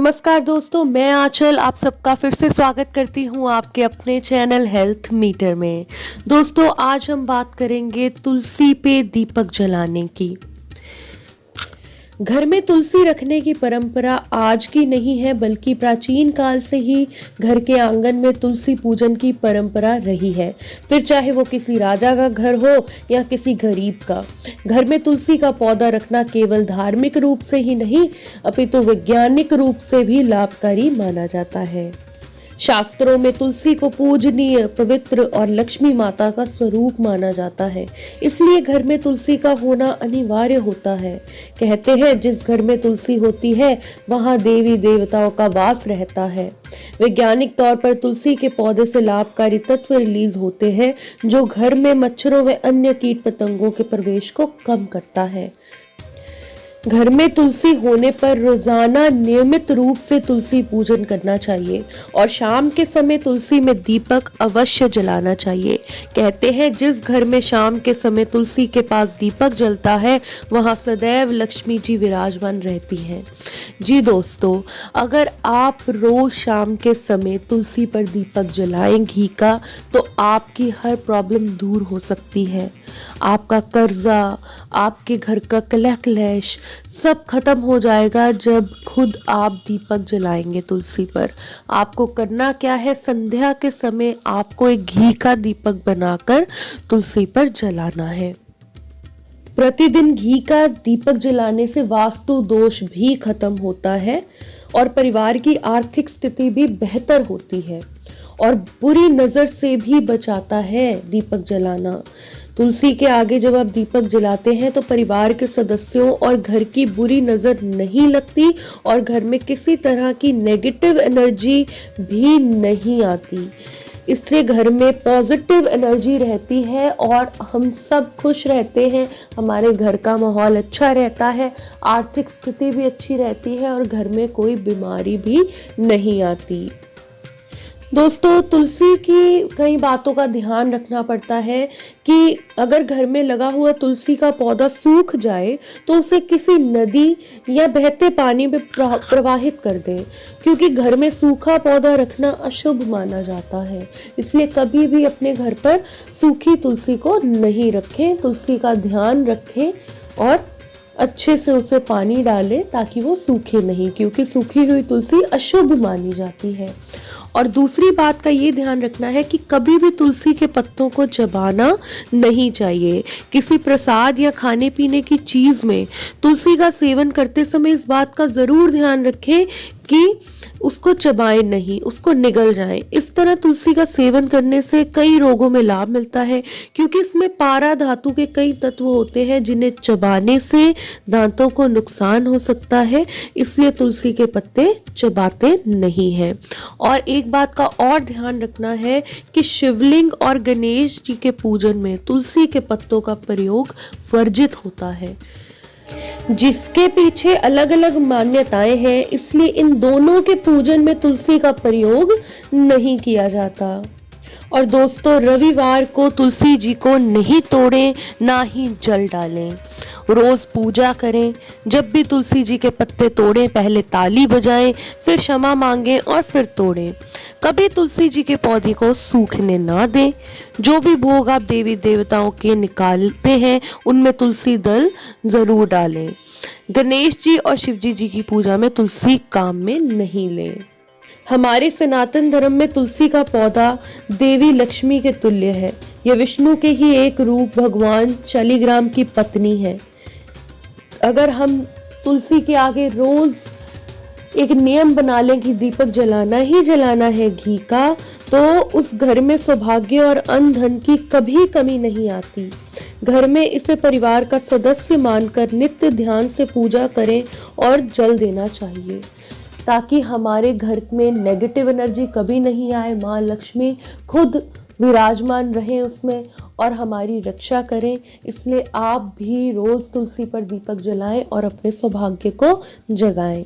नमस्कार दोस्तों, मैं आंचल आप सबका फिर से स्वागत करती हूँ आपके अपने चैनल हेल्थ मीटर में। दोस्तों, आज हम बात करेंगे तुलसी पे दीपक जलाने की। घर में तुलसी रखने की परंपरा आज की नहीं है, बल्कि प्राचीन काल से ही घर के आंगन में तुलसी पूजन की परंपरा रही है। फिर चाहे वो किसी राजा का घर हो या किसी गरीब का। घर में तुलसी का पौधा रखना केवल धार्मिक रूप से ही नहीं, अपितु वैज्ञानिक रूप से भी लाभकारी माना जाता है। शास्त्रों में तुलसी को पूजनीय, पवित्र और लक्ष्मी माता का स्वरूप माना जाता है, इसलिए घर में तुलसी का होना अनिवार्य होता है। कहते हैं जिस घर में तुलसी होती है वहां देवी देवताओं का वास रहता है। वैज्ञानिक तौर पर तुलसी के पौधे से लाभकारी तत्व रिलीज होते हैं जो घर में मच्छरों व अन्य कीट पतंगों के प्रवेश को कम करता है। घर में तुलसी होने पर रोजाना नियमित रूप से तुलसी पूजन करना चाहिए और शाम के समय तुलसी में दीपक अवश्य जलाना चाहिए। कहते हैं जिस घर में शाम के समय तुलसी के पास दीपक जलता है वहां सदैव लक्ष्मी जी विराजमान रहती हैं। जी दोस्तों, अगर आप रोज शाम के समय तुलसी पर दीपक जलाएं घी का, तो आपकी हर प्रॉब्लम दूर हो सकती है। आपका कर्जा, आपके घर का कलह क्लेश सब खत्म हो जाएगा जब खुद आप दीपक जलाएंगे तुलसी पर। आपको करना क्या है, संध्या के समय आपको एक घी का दीपक बनाकर तुलसी पर जलाना है। प्रतिदिन घी का दीपक जलाने से वास्तु दोष भी खत्म होता है और परिवार की आर्थिक स्थिति भी बेहतर होती है और बुरी नजर से भी बचाता है दीपक जलाना। तुलसी के आगे जब आप दीपक जलाते हैं तो परिवार के सदस्यों और घर की बुरी नजर नहीं लगती और घर में किसी तरह की नेगेटिव एनर्जी भी नहीं आती। इससे घर में पॉजिटिव एनर्जी रहती है और हम सब खुश रहते हैं, हमारे घर का माहौल अच्छा रहता है, आर्थिक स्थिति भी अच्छी रहती है और घर में कोई बीमारी भी नहीं आती। दोस्तों, तुलसी की कई बातों का ध्यान रखना पड़ता है कि अगर घर में लगा हुआ तुलसी का पौधा सूख जाए तो उसे किसी नदी या बहते पानी में प्रवाहित कर दें, क्योंकि घर में सूखा पौधा रखना अशुभ माना जाता है। इसलिए कभी भी अपने घर पर सूखी तुलसी को नहीं रखें। तुलसी का ध्यान रखें और अच्छे से उसे पानी डालें ताकि वो सूखे नहीं, क्योंकि सूखी हुई तुलसी अशुभ मानी जाती है। और दूसरी बात का ये ध्यान रखना है कि कभी भी तुलसी के पत्तों को चबाना नहीं चाहिए। किसी प्रसाद या खाने पीने की चीज में तुलसी का सेवन करते समय इस बात का जरूर ध्यान रखें कि उसको चबाएं नहीं, उसको निगल जाएं। इस तरह तुलसी का सेवन करने से कई रोगों में लाभ मिलता है, क्योंकि इसमें पारा धातु के कई तत्व होते हैं जिन्हें चबाने से दांतों को नुकसान हो सकता है। इसलिए तुलसी के पत्ते चबाते नहीं हैं। और एक बात का और ध्यान रखना है कि शिवलिंग और गणेश जी के पूजन में तुलसी के पत्तों का प्रयोग वर्जित होता है, जिसके पीछे अलग अलग मान्यताएं हैं। इसलिए इन दोनों के पूजन में तुलसी का प्रयोग नहीं किया जाता। और दोस्तों, रविवार को तुलसी जी को नहीं तोड़ें, ना ही जल डालें। रोज पूजा करें। जब भी तुलसी जी के पत्ते तोड़ें पहले ताली बजाएं, फिर क्षमा मांगें और फिर तोड़ें। कभी तुलसी जी के पौधे को सूखने ना दें। जो भी भोग आप देवी देवताओं के निकालते हैं उनमें तुलसी दल जरूर डालें। गणेश जी और शिवजी जी की पूजा में तुलसी काम में नहीं लें। हमारे सनातन धर्म में तुलसी का पौधा देवी लक्ष्मी के तुल्य है। यह विष्णु के ही एक रूप भगवान शालिग्राम की पत्नी है। अगर हम तुलसी के आगे रोज एक नियम बना लें कि दीपक जलाना ही जलाना है घी का, तो उस घर में सौभाग्य और अन्न धन की कभी कमी नहीं आती। घर में इसे परिवार का सदस्य मानकर नित्य ध्यान से पूजा करें और जल देना चाहिए, ताकि हमारे घर में नेगेटिव एनर्जी कभी नहीं आए। माँ लक्ष्मी खुद विराजमान रहे उसमें और हमारी रक्षा करें। इसलिए आप भी रोज तुलसी पर दीपक जलाएं और अपने सौभाग्य को जगाएं।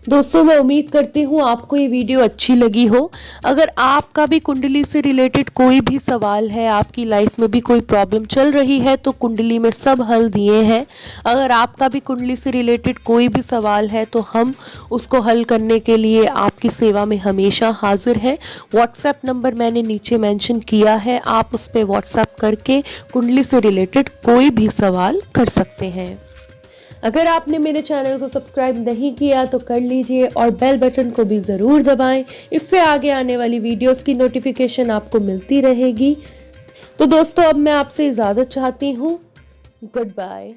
दोस्तों मैं उम्मीद करती हूँ आपको ये वीडियो अच्छी लगी हो। अगर आपका भी कुंडली से रिलेटेड कोई भी सवाल है, आपकी लाइफ में भी कोई प्रॉब्लम चल रही है, तो कुंडली में सब हल दिए हैं। अगर आपका भी कुंडली से रिलेटेड कोई भी सवाल है तो हम उसको हल करने के लिए आपकी सेवा में हमेशा हाजिर है। व्हाट्सएप नंबर मैंने नीचे मेंशन किया है, आप उस पर व्हाट्सएप करके कुंडली से रिलेटेड कोई भी सवाल कर सकते हैं। अगर आपने मेरे चैनल को सब्सक्राइब नहीं किया तो कर लीजिए और बेल बटन को भी ज़रूर दबाएं, इससे आगे आने वाली वीडियोस की नोटिफिकेशन आपको मिलती रहेगी। तो दोस्तों अब मैं आपसे इजाज़त चाहती हूँ। Good bye.